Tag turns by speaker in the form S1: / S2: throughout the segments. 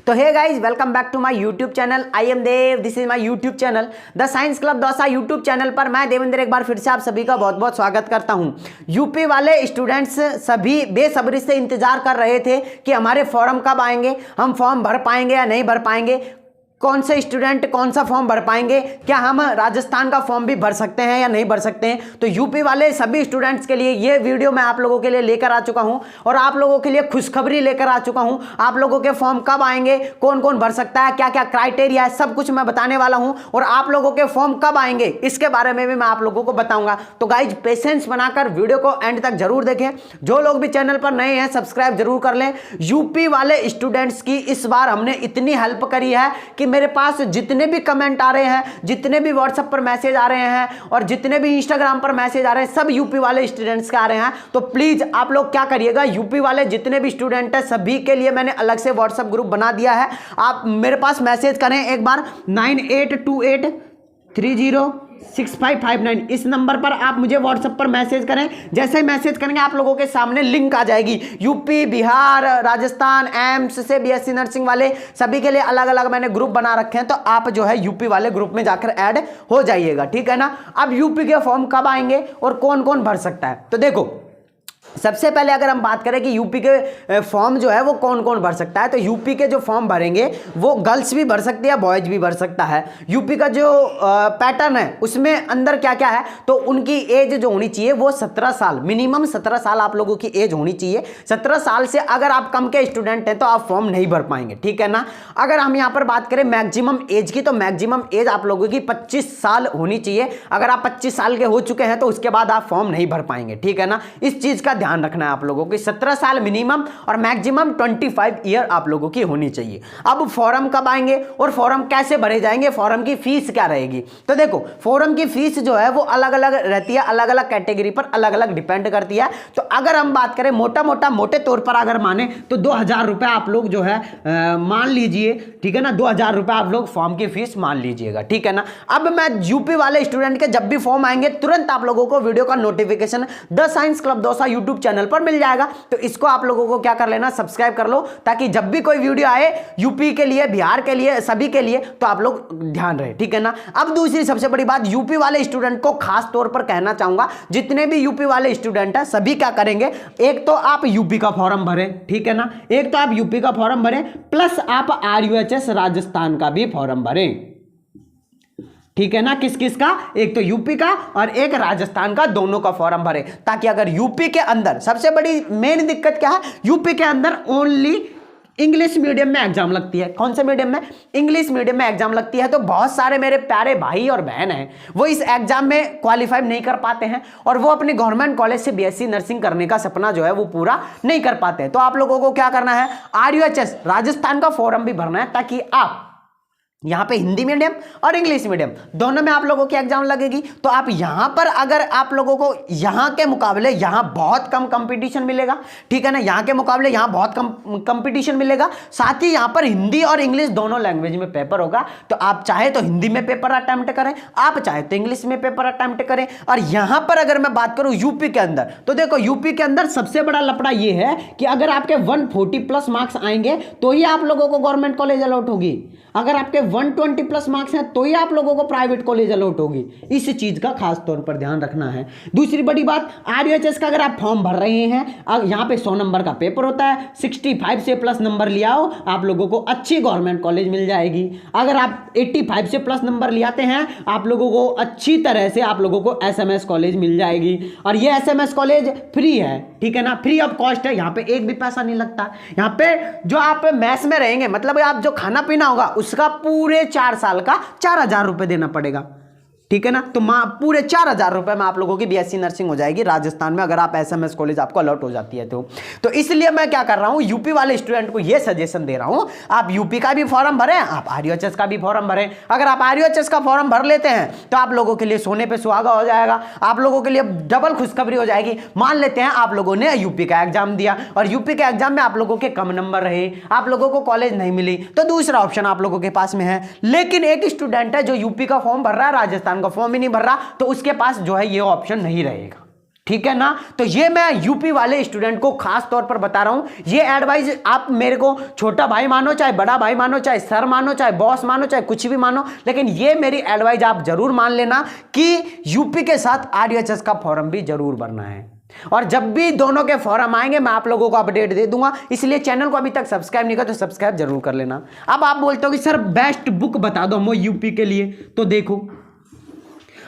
S1: तो hey guys, welcome back to my YouTube channel. I am Dev, this is my YouTube channel the science club Dausa. YouTube channel पर मैं देवेंद्र एक बार फिर से आप सभी का बहुत बहुत स्वागत करता हूं। यूपी वाले स्टूडेंट्स सभी बेसब्री से इंतजार कर रहे थे कि हमारे फॉर्म कब आएंगे, हम फॉर्म भर पाएंगे या नहीं भर पाएंगे, कौन से स्टूडेंट कौन सा फॉर्म भर पाएंगे, क्या हम राजस्थान का फॉर्म भी भर सकते हैं या नहीं भर सकते हैं। तो यूपी वाले सभी स्टूडेंट्स के लिए ये वीडियो मैं आप लोगों के लिए लेकर आ चुका हूं और आप लोगों के लिए खुशखबरी लेकर आ चुका हूं। आप लोगों के फॉर्म कब आएंगे, कौन कौन भर सकता है, क्या क्या क्राइटेरिया है, सब कुछ मैं बताने वाला हूं। और आप लोगों के फॉर्म कब आएंगे इसके बारे में भी मैं आप लोगों को बताऊंगा। तो गाइज, पेशेंस बनाकर वीडियो को एंड तक जरूर देखें। जो लोग भी चैनल पर नए हैं सब्सक्राइब जरूर कर लें। यूपी वाले स्टूडेंट्स की इस बार हमने इतनी हेल्प करी है कि मेरे पास जितने भी कमेंट आ रहे हैं, जितने भी व्हाट्सएप पर मैसेज आ रहे हैं और जितने भी इंस्टाग्राम पर मैसेज आ रहे हैं, सब यूपी वाले स्टूडेंट्स के आ रहे हैं। तो प्लीज आप लोग क्या करिएगा, यूपी वाले जितने भी स्टूडेंट हैं सभी के लिए मैंने अलग से व्हाट्सएप ग्रुप बना दिया है। आप मेरे पास मैसेज करें एक बार 9828306559 इस नंबर पर आप मुझे व्हाट्सएप पर मैसेज करें। जैसे ही मैसेज करेंगे आप लोगों के सामने लिंक आ जाएगी। यूपी, बिहार, राजस्थान, एम्स से बीएससी नर्सिंग वाले सभी के लिए अलग अलग मैंने ग्रुप बना रखे हैं। तो आप जो है यूपी वाले ग्रुप में जाकर ऐड हो जाइएगा, ठीक है ना। अब यूपी के फॉर्म कब आएंगे और कौन कौन भर सकता है, तो देखो सबसे पहले अगर हम बात करें कि यूपी के फॉर्म जो है वो कौन कौन भर सकता है, तो यूपी के जो फॉर्म भरेंगे वो गर्ल्स भी भर सकती है, बॉयज भी भर सकता है। यूपी का जो पैटर्न है उसमें अंदर क्या क्या है, तो उनकी एज जो होनी चाहिए वो 17 साल, मिनिमम 17 साल आप लोगों की एज होनी चाहिए। 17 साल से अगर आप कम के स्टूडेंट हैं तो आप फॉर्म नहीं भर पाएंगे, ठीक है ना। अगर हम यहाँ पर बात करें मैक्सिमम एज की, तो मैक्सिमम एज आप लोगों की 25 साल होनी चाहिए। अगर आप 25 साल के हो चुके हैं तो उसके बाद आप फॉर्म नहीं भर पाएंगे, ठीक है ना। इस चीज का ध्यान रखना है आप लोगों की। 17 साल मिनिमम और मैक्सिमम 25 ईयर आप लोगों की होनी चाहिए। अब फॉर्म कब आएंगे और फॉर्म कैसे भरे जाएंगे, फॉर्म की फीस क्या रहेगी, तो देखो फॉर्म की फीस जो है वो अलग अलग रहती है, अलग अलग कैटेगरी पर अलग अलग डिपेंड करती है। तो अगर हम बात करें मोटे तौर पर अगर माने तो 2000 रुपए आप लोग जो है मान लीजिए, ठीक है ना। 2000 रुपए आप लोग फॉर्म की फीस मान लीजिएगा, ठीक है ना। अब मैं यूपी वाले स्टूडेंट के जब भी फॉर्म आएंगे तुरंत आप लोगों को वीडियो का notification the science club Dausa YouTube channel पर मिल जाएगा। तो इसको आप लोगों को क्या कर लेना, सब्सक्राइब कर लो, ताकि जब भी कोई वीडियो आए यूपी के लिए, बिहार के लिए, सभी के लिए, तो आप लोग ध्यान रहे, ठीक है ना। अब दूसरी सबसे बड़ी बात, यूपी वाले स्टूडेंट को खास तौर पर कहना चाहूंगा, जितने भी यूपी वाले स्टूडेंट हैं सभी क्या करेंगे, एक तो आप यूपी का फॉर्म भरें, ठीक है ना। एक तो आप यूपी का फॉर्म भरें प्लस आप RUHS राजस्थान का भी फॉर्म भरें, ठीक है ना। किस किस का, एक तो यूपी का और एक राजस्थान का, दोनों का फॉर्म भरे। ताकि अगर यूपी के अंदर, सबसे बड़ी मेन दिक्कत क्या है, यूपी के अंदर ओनली इंग्लिश मीडियम में एग्जाम लगती है। कौन से मीडियम में, इंग्लिश मीडियम में एग्जाम लगती है। तो बहुत सारे मेरे प्यारे भाई और बहन हैं वो इस एग्जाम में क्वालिफाई नहीं कर पाते हैं और वो अपने गवर्नमेंट कॉलेज से बीएससी नर्सिंग करने का सपना जो है वो पूरा नहीं कर पाते हैं। तो आप लोगों को क्या करना है, RUHS राजस्थान का फॉर्म भी भरना है, ताकि आप यहां पे हिंदी मीडियम और इंग्लिश मीडियम दोनों में आप लोगों की एग्जाम लगेगी। तो आप यहां पर अगर आप लोगों को यहां के मुकाबले यहां बहुत कम कंपटीशन मिलेगा, ठीक है ना। यहां के मुकाबले यहां बहुत कम कंपटीशन मिलेगा। साथ ही यहां पर हिंदी और इंग्लिश दोनों लैंग्वेज में पेपर होगा। तो आप चाहे तो हिंदी में पेपर अटेम्प्ट करें, आप चाहे तो इंग्लिश में पेपर अटेम्प्ट करें। और यहां पर अगर मैं बात करूं यूपी के अंदर, तो देखो यूपी के अंदर सबसे बड़ा लफड़ा यह है कि अगर आपके 140 प्लस मार्क्स आएंगे तो ही आप लोगों को गवर्नमेंट कॉलेज अलॉट होगी। अगर आपके 120 प्लस मार्क्स हैं तो ही आप लोगों को प्राइवेट कॉलेज अलॉट होगी। इस चीज का खास तौर पर ध्यान रखना है। दूसरी बड़ी बात, RUHS का अगर आप फॉर्म भर रहे हैं, अब यहाँ पे 100 नंबर का पेपर होता है, 65 से प्लस नंबर लिया हो आप लोगों को अच्छी गवर्नमेंट कॉलेज मिल जाएगी। अगर आप 85 से प्लस नंबर ले आते हैं आप लोगों को अच्छी तरह से आप लोगों को SMS कॉलेज मिल जाएगी। और ये SMS कॉलेज फ्री है, ठीक है ना, फ्री ऑफ कॉस्ट है। यहाँ पे एक भी पैसा नहीं लगता। यहाँ पे जो आप मेस में रहेंगे, मतलब आप जो खाना पीना होगा उसका पूरे 4 साल का 4000 रुपए देना पड़ेगा, ठीक है ना। तो पूरे 4000 रुपए में आप लोगों की बीएससी नर्सिंग हो जाएगी राजस्थान में, अगर आप SMS कॉलेज आपको अलॉट हो जाती है तो इसलिए मैं क्या कर रहा हूं, यूपी वाले स्टूडेंट को यह सजेशन दे रहा हूं, आप यूपी का भी फॉर्म भरें, आप RUHS का भी फॉर्म भरें। अगर आप RUHS का फॉर्म भर लेते हैं तो आप लोगों के लिए सोने पे सुहागा हो जाएगा, आप लोगों के लिए डबल खुशखबरी हो जाएगी। मान लेते हैं आप लोगों ने यूपी का एग्जाम दिया और यूपी के एग्जाम में आप लोगों के कम नंबर रहे, आप लोगों को कॉलेज नहीं मिली, तो दूसरा ऑप्शन आप लोगों के पास में है। लेकिन एक स्टूडेंट है जो यूपी का फॉर्म भर रहा है, राजस्थान का फॉर्म ही नहीं भर रहा, तो उसके पास जो है ये ऑप्शन नहीं रहेगा। ठीक है ना। तो ये मैं यूपी वाले स्टूडेंट को खास तौर पर बता रहा हूं। ये एडवाइस आप मेरे को छोटा भाई मानो, चाहे बड़ा भाई मानो, चाहे सर मानो, चाहे बॉस मानो, चाहे कुछ भी मानो, लेकिन ये मेरी एडवाइस आप जरूर मान लेना कि यूपी के साथ RUHS का फॉर्म भी जरूर भरना है। और जब भी दोनों के फॉर्म आएंगे मैं आप लोगों को अपडेट दे दूंगा, इसलिए चैनल को अभी तक सब्सक्राइब नहीं किया तो सब्सक्राइब जरूर कर लेना। अब आप बोलते हो कि सर बेस्ट बुक बता दो हम यूपी के लिए, तो देखो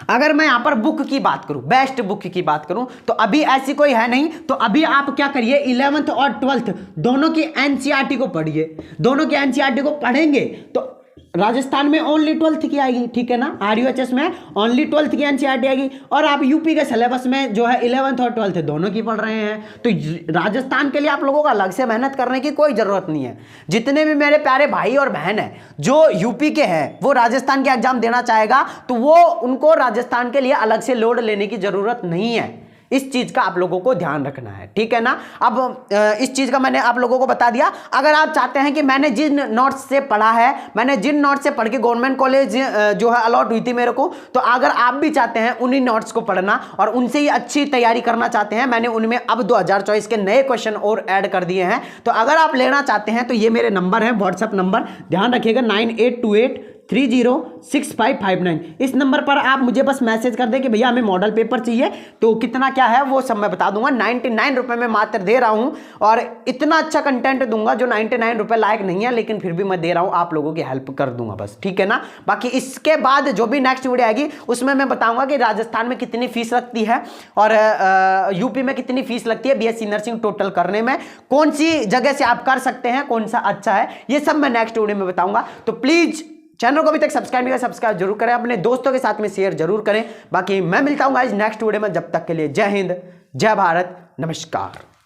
S1: अगर मैं यहां पर बुक की बात करूं, बेस्ट बुक की बात करूं, तो अभी ऐसी कोई है नहीं। तो अभी आप क्या करिए, 11th और 12th दोनों की NCERT को पढ़िए। दोनों की NCERT को पढ़ेंगे तो राजस्थान में ओनली 12th की आएगी, ठीक है ना। RUHS में ओनली 12th की NCERT आएगी। और आप यूपी के सिलेबस में जो है 11th और 12th दोनों की पढ़ रहे हैं, तो राजस्थान के लिए आप लोगों को अलग से मेहनत करने की कोई जरूरत नहीं है। जितने भी मेरे प्यारे भाई और बहन हैं जो यूपी के हैं, वो राजस्थान के एग्जाम देना चाहेगा तो वो उनको राजस्थान के लिए अलग से लोड लेने की जरूरत नहीं है। इस चीज का आप लोगों को ध्यान रखना है, ठीक है ना। अब इस चीज का मैंने आप लोगों को बता दिया। अगर आप चाहते हैं कि मैंने जिन नोट्स से पढ़ा है, मैंने जिन नोट्स से पढ़ के गवर्नमेंट कॉलेज जो है अलॉट हुई थी मेरे को, तो अगर आप भी चाहते हैं उन्हीं नोट्स को पढ़ना और उनसे ही अच्छी तैयारी करना चाहते हैं, मैंने उनमें अब 2024 के नए क्वेश्चन और ऐड कर दिए हैं। तो अगर आप लेना चाहते हैं तो ये मेरे नंबर है, व्हाट्सएप नंबर, ध्यान रखिएगा 9828306559। इस नंबर पर आप मुझे बस मैसेज कर दें कि भैया हमें मॉडल पेपर चाहिए, तो कितना क्या है वो सब मैं बता दूंगा। 99 रुपए में मात्र दे रहा हूं और इतना अच्छा कंटेंट दूंगा जो 99 रुपए लायक नहीं है, लेकिन फिर भी मैं दे रहा हूं, आप लोगों की हेल्प कर दूंगा बस, ठीक है ना। बाकी इसके बाद जो भी नेक्स्ट वीडियो आएगी उसमें मैं बताऊंगा कि राजस्थान में कितनी फीस लगती है और यूपी में कितनी फीस लगती है BSc नर्सिंग टोटल करने में, कौन सी जगह से आप कर सकते हैं, कौन सा अच्छा है, ये सब मैं नेक्स्ट वीडियो में बताऊंगा। तो प्लीज चैनल को अभी तक सब्सक्राइब नहीं किया, सब्सक्राइब जरूर करें, अपने दोस्तों के साथ में शेयर जरूर करें। बाकी मैं मिलता हूं गाइस नेक्स्ट वीडियो में, जब तक के लिए जय हिंद, जय भारत, नमस्कार।